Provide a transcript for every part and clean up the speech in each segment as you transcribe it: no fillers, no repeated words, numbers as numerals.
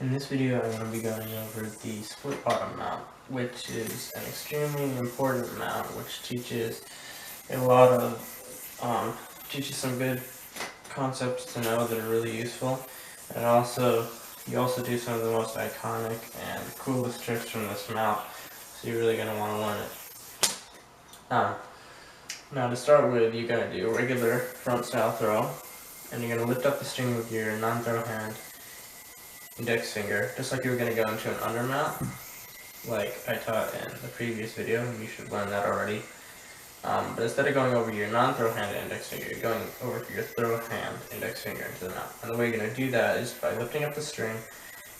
In this video, I'm going to be going over the split bottom mount, which is an extremely important mount, which teaches a lot of, teaches some good concepts to know that are really useful, and you also do some of the most iconic and coolest tricks from this mount, so you're really going to want to learn it. Now to start with, you're going to do a regular front style throw, and you're going to lift up the string with your non-throw hand, index finger, just like you were going to go into an undermount, like I taught in the previous video. You should learn that already. But instead of going over your non-throw hand index finger, you're going over your throw hand index finger into the mount. And the way you're going to do that is by lifting up the string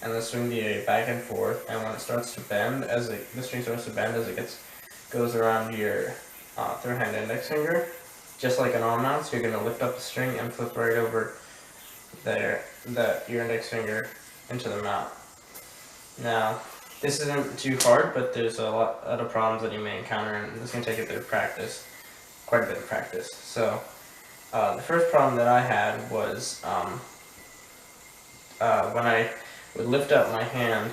and then swing the Yoyo back and forth. And when it starts to bend, the string starts to bend as it goes around your throw hand index finger, just like an arm mount. So you're going to lift up the string and flip right over your index finger into the mount. Now, this isn't too hard, but there's a lot of problems that you may encounter, and this is going to take a bit of practice, quite a bit of practice. So, the first problem that I had was when I would lift up my hand,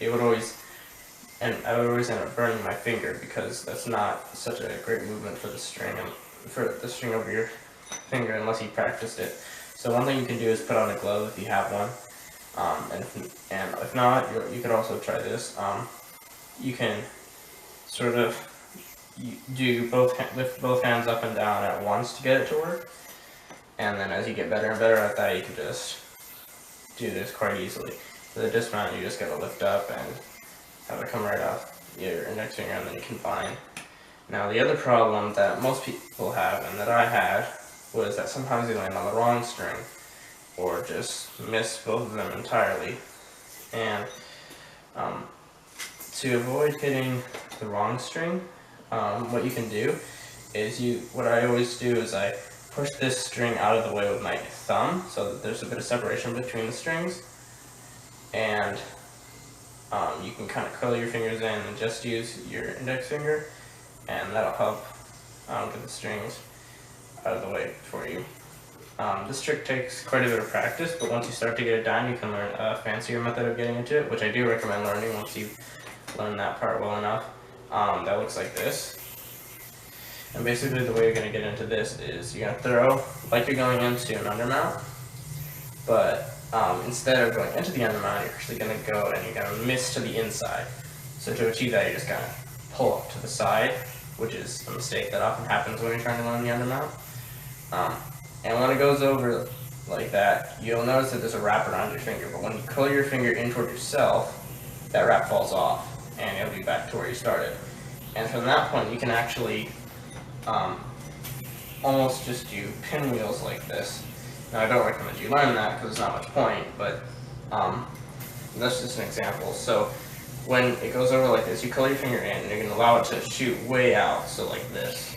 I would always end up burning my finger, because that's not such a great movement for the string over your finger unless you practiced it. So one thing you can do is put on a glove if you have one. And if not, you could also try this. You can sort of lift both hands up and down at once to get it to work, and then as you get better and better at that, you can just do this quite easily. For the dismount, you just gotta lift up and have it come right off your index finger, and then you can bind. Now, the other problem that most people have, and that I had, was that sometimes they land on the wrong string, or just miss both of them entirely. And to avoid hitting the wrong string, what you can do is what I always do is I push this string out of the way with my thumb so that there's a bit of separation between the strings, and you can kind of curl your fingers in and just use your index finger, and that'll help get the strings out of the way for you. This trick takes quite a bit of practice, but once you start to get it down, you can learn a fancier method of getting into it, which I do recommend learning once you've learned that part well enough. That looks like this. And basically the way you're going to get into this is you're going to throw like you're going into an undermount, but instead of going into the undermount, you're actually going to go and you're going to miss to the inside. So to achieve that, you're just going to pull up to the side, which is a mistake that often happens when you're trying to learn the undermount. And when it goes over like that, you'll notice that there's a wrap around your finger, but when you curl your finger in toward yourself, that wrap falls off, and it'll be back to where you started. And from that point, you can actually almost just do pinwheels like this. Now, I don't recommend you learn that, because there's not much point, but that's just an example. So when it goes over like this, you curl your finger in, and you're going to allow it to shoot way out, so like this.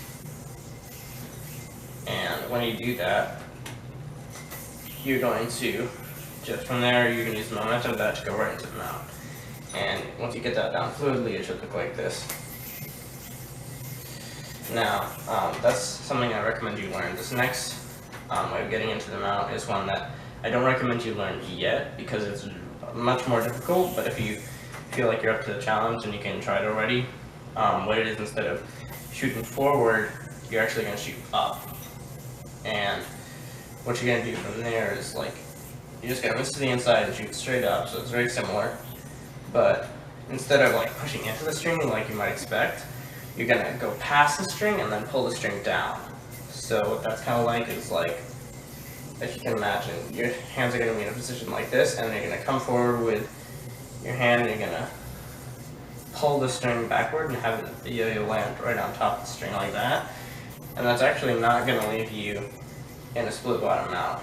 And when you do that, you're going to, just from there, you can use the momentum of that to go right into the mount. And once you get that down fluidly, it should look like this. Now, that's something I recommend you learn. This next way of getting into the mount is one that I don't recommend you learn yet, because it's much more difficult, but if you feel like you're up to the challenge and you can try it already, what it is, instead of shooting forward, you're actually going to shoot up. And what you're going to do from there is, like, you just got to miss to the inside and shoot straight up, so it's very similar. But instead of like pushing into the string like you might expect, you're going to go past the string and then pull the string down. So what that's kind of like is, like, if you can imagine, your hands are going to be in a position like this, and you're going to come forward with your hand, and you're going to pull the string backward and have the yo-yo land right on top of the string like that. And that's actually not going to leave you in a split bottom mount.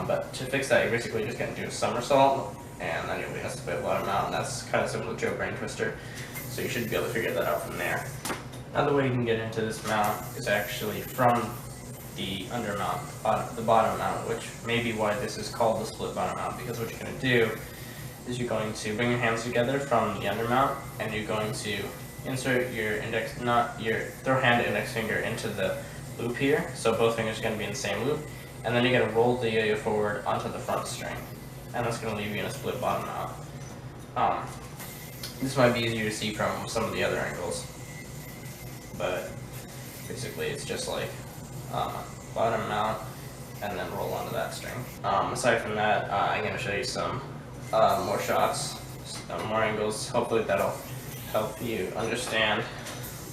But to fix that, you're basically just going to do a somersault, and then you'll be in a split bottom mount, and that's kind of similar to a brain twister. So you should be able to figure that out from there. Another way you can get into this mount is actually from the undermount, the bottom mount, which may be why this is called the split bottom mount, because what you're going to do is you're going to bring your hands together from the undermount, and you're going to insert your throw hand index finger into the loop here, so both fingers are going to be in the same loop, and then you're going to roll the yo-yo forward onto the front string. and that's going to leave you in a split bottom mount. This might be easier to see from some of the other angles, but basically it's just like bottom mount and then roll onto that string. Aside from that, I'm going to show you some more shots, more angles. Hopefully that'll help you understand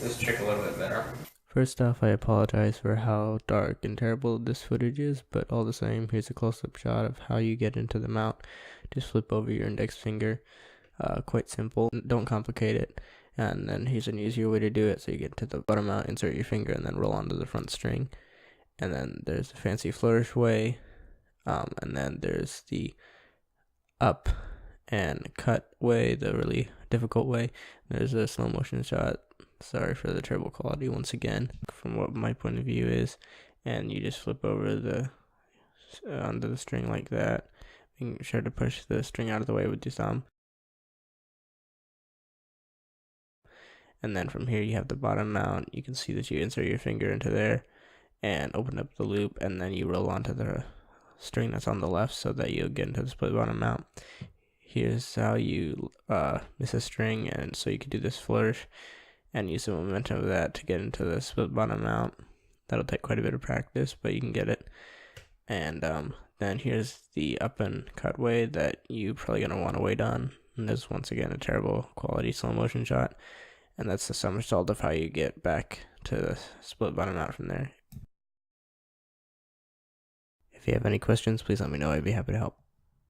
this trick a little bit better. First off, I apologize for how dark and terrible this footage is, but all the same, here's a close-up shot of how you get into the mount. Just flip over your index finger. Quite simple, don't complicate it. And then here's an easier way to do it. So you get to the bottom mount, insert your finger, and then roll onto the front string. And then there's the fancy flourish way, and then there's the up and cut way, the really difficult way. There's a slow motion shot. Sorry for the terrible quality once again, from what my point of view is. And you just flip over the onto the string like that. Being sure to push the string out of the way with your thumb. And then from here you have the bottom mount. You can see that you insert your finger into there and open up the loop, and then you roll onto the string that's on the left so that you'll get into the split bottom mount. Here's how you miss a string, and so you can do this flourish and use the momentum of that to get into the split bottom mount. That'll take quite a bit of practice, but you can get it. And then here's the up and cut way that you probably gonna want to wait on. And this is once again a terrible quality slow motion shot. And that's the somersault of how you get back to the split bottom mount from there. If you have any questions, please let me know. I'd be happy to help.